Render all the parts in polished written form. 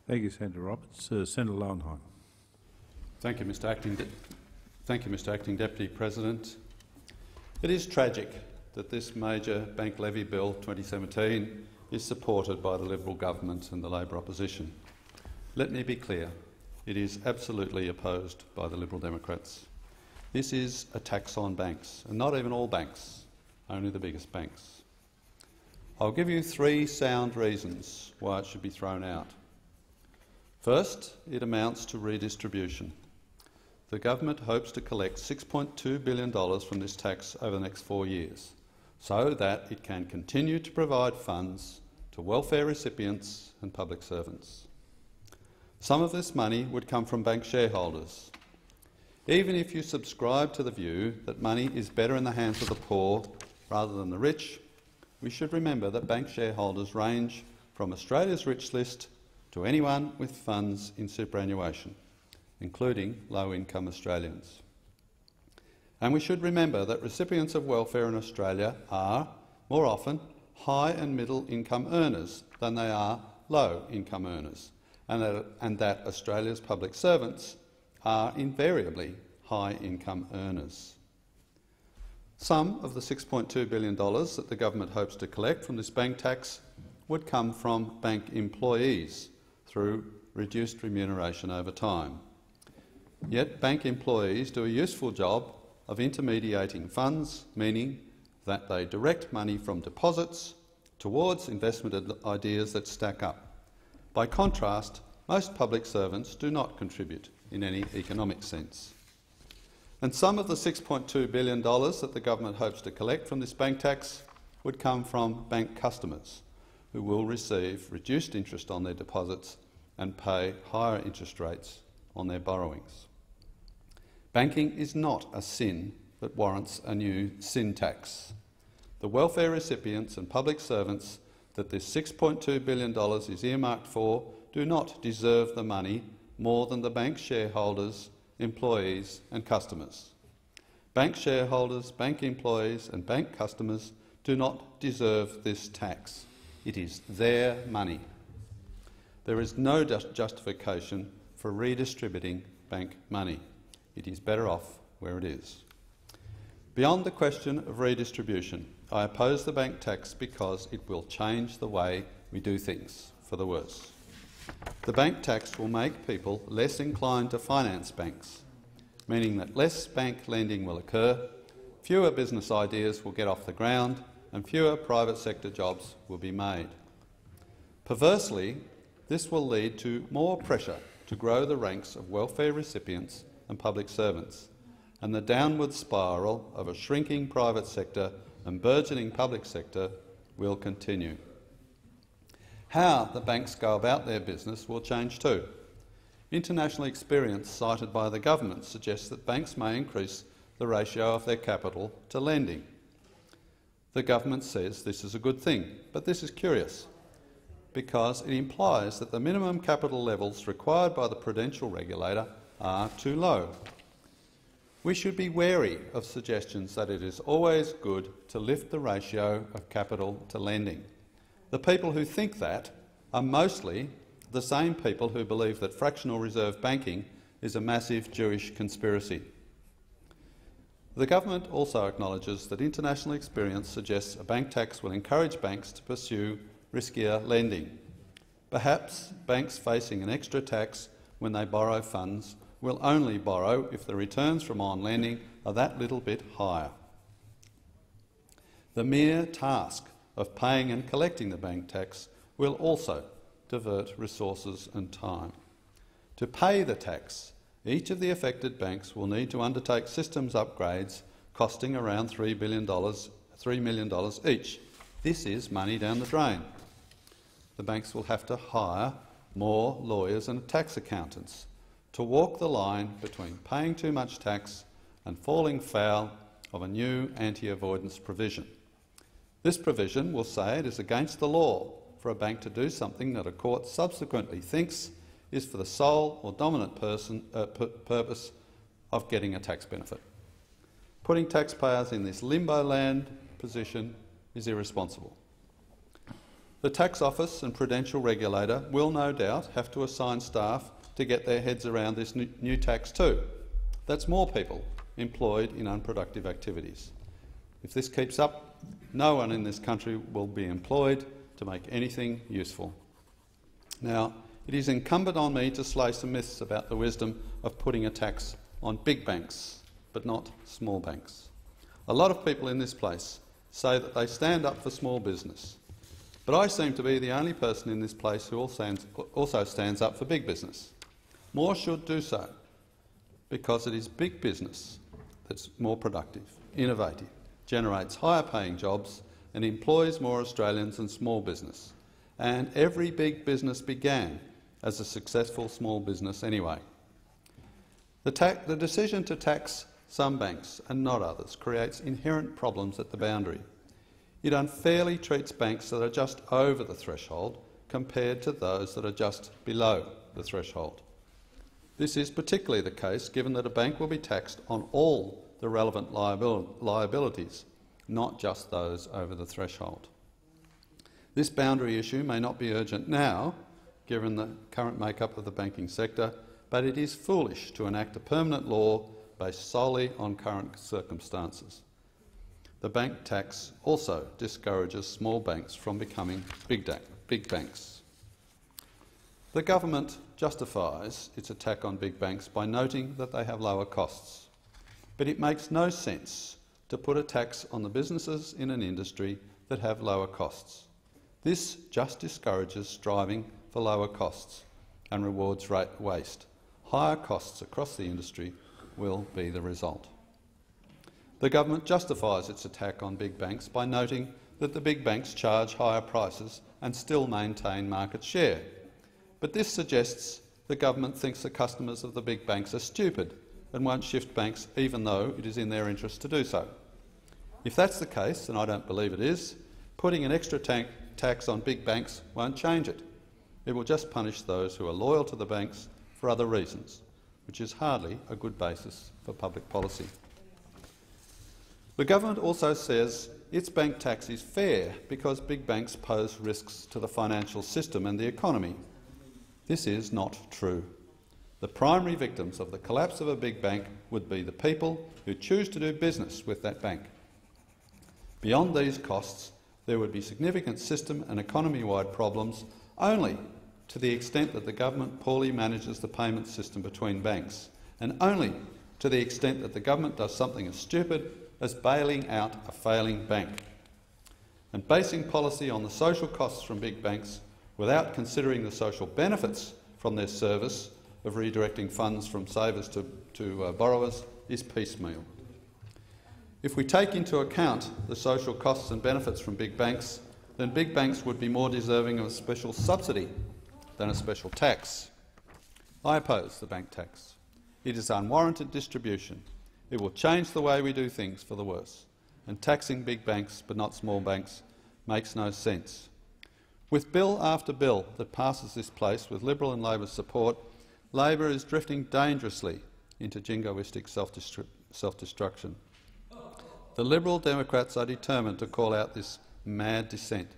Thank you, Senator Roberts. Senator Lowenheim. Thank you, Mr. Acting Deputy President. It is tragic that this major bank levy bill 2017 is supported by the Liberal government and the Labor opposition. Let me be clear, it is absolutely opposed by the Liberal Democrats. This is a tax on banks, and not even all banks, only the biggest banks. I'll give you 3 sound reasons why it should be thrown out. First, it amounts to redistribution. The government hopes to collect $6.2 billion from this tax over the next 4 years, so that it can continue to provide funds to welfare recipients and public servants. Some of this money would come from bank shareholders. Even if you subscribe to the view that money is better in the hands of the poor rather than the rich, we should remember that bank shareholders range from Australia's rich list to anyone with funds in superannuation, including low-income Australians. And we should remember that recipients of welfare in Australia are, more often, high and middle income earners than they are low income earners, and that Australia's public servants are invariably high income earners. Some of the $6.2 billion that the government hopes to collect from this bank tax would come from bank employees through reduced remuneration over time. Yet bank employees do a useful job of intermediating funds, meaning that they direct money from deposits towards investment ideas that stack up. By contrast, most public servants do not contribute in any economic sense. And some of the $6.2 billion that the government hopes to collect from this bank tax would come from bank customers, who will receive reduced interest on their deposits and pay higher interest rates on their borrowings. Banking is not a sin that warrants a new sin tax. The welfare recipients and public servants that this $6.2 billion is earmarked for do not deserve the money more than the bank shareholders, employees and customers. Bank shareholders, bank employees and bank customers do not deserve this tax. It is their money. There is no justification for redistributing bank money. It is better off where it is. Beyond the question of redistribution, I oppose the bank tax because it will change the way we do things for the worse. The bank tax will make people less inclined to finance banks, meaning that less bank lending will occur, fewer business ideas will get off the ground and fewer private sector jobs will be made. Perversely, this will lead to more pressure to grow the ranks of welfare recipients and public servants, and the downward spiral of a shrinking private sector and burgeoning public sector will continue. How the banks go about their business will change too. International experience cited by the government suggests that banks may increase the ratio of their capital to lending. The government says this is a good thing, but this is curious, because it implies that the minimum capital levels required by the prudential regulator are too low. We should be wary of suggestions that it is always good to lift the ratio of capital to lending. The people who think that are mostly the same people who believe that fractional reserve banking is a massive Jewish conspiracy. The government also acknowledges that international experience suggests a bank tax will encourage banks to pursue riskier lending. Perhaps banks facing an extra tax when they borrow funds will only borrow if the returns from on-lending are that little bit higher. The mere task of paying and collecting the bank tax will also divert resources and time. To pay the tax, each of the affected banks will need to undertake systems upgrades costing around $3 million each. This is money down the drain. The banks will have to hire more lawyers and tax accountants to walk the line between paying too much tax and falling foul of a new anti-avoidance provision. This provision will say it is against the law for a bank to do something that a court subsequently thinks is for the sole or dominant purpose of getting a tax benefit. Putting taxpayers in this limbo land position is irresponsible. The tax office and prudential regulator will no doubt have to assign staff to get their heads around this new tax too. That's more people employed in unproductive activities. If this keeps up, no one in this country will be employed to make anything useful. Now, it is incumbent on me to slay some myths about the wisdom of putting a tax on big banks, but not small banks. A lot of people in this place say that they stand up for small business, but I seem to be the only person in this place who also stands up for big business. More should do so, because it is big business that's more productive, innovative, generates higher paying jobs and employs more Australians than small business. And every big business began as a successful small business anyway. The decision to tax some banks and not others creates inherent problems at the boundary. It unfairly treats banks that are just over the threshold compared to those that are just below the threshold. This is particularly the case given that a bank will be taxed on all the relevant liabilities, not just those over the threshold. This boundary issue may not be urgent now, given the current makeup of the banking sector, but it is foolish to enact a permanent law based solely on current circumstances. The bank tax also discourages small banks from becoming big banks. The government justifies its attack on big banks by noting that they have lower costs. But it makes no sense to put a tax on the businesses in an industry that have lower costs. This just discourages striving for lower costs and rewards waste. Higher costs across the industry will be the result. The government justifies its attack on big banks by noting that the big banks charge higher prices and still maintain market share. But this suggests the government thinks the customers of the big banks are stupid and won't shift banks even though it is in their interest to do so. If that's the case, and I don't believe it is, putting an extra tax on big banks won't change it. It will just punish those who are loyal to the banks for other reasons, which is hardly a good basis for public policy. The government also says its bank tax is fair because big banks pose risks to the financial system and the economy. This is not true. The primary victims of the collapse of a big bank would be the people who choose to do business with that bank. Beyond these costs, there would be significant system and economy-wide problems only to the extent that the government poorly manages the payment system between banks, and only to the extent that the government does something as stupid as bailing out a failing bank. And basing policy on the social costs from big banks without considering the social benefits from their service of redirecting funds from savers to borrowers is piecemeal. If we take into account the social costs and benefits from big banks, then big banks would be more deserving of a special subsidy than a special tax. I oppose the bank tax. It is unwarranted distribution. It will change the way we do things for the worse, and taxing big banks but not small banks makes no sense. With bill after bill that passes this place with Liberal and Labor support, Labor is drifting dangerously into jingoistic self-destruction. The Liberal Democrats are determined to call out this mad descent.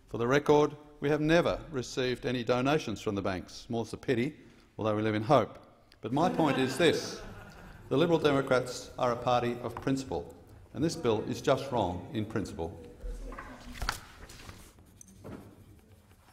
For the record, we have never received any donations from the banks. More's the pity, although we live in hope. But my point is this. The Liberal Democrats are a party of principle, and this bill is just wrong in principle.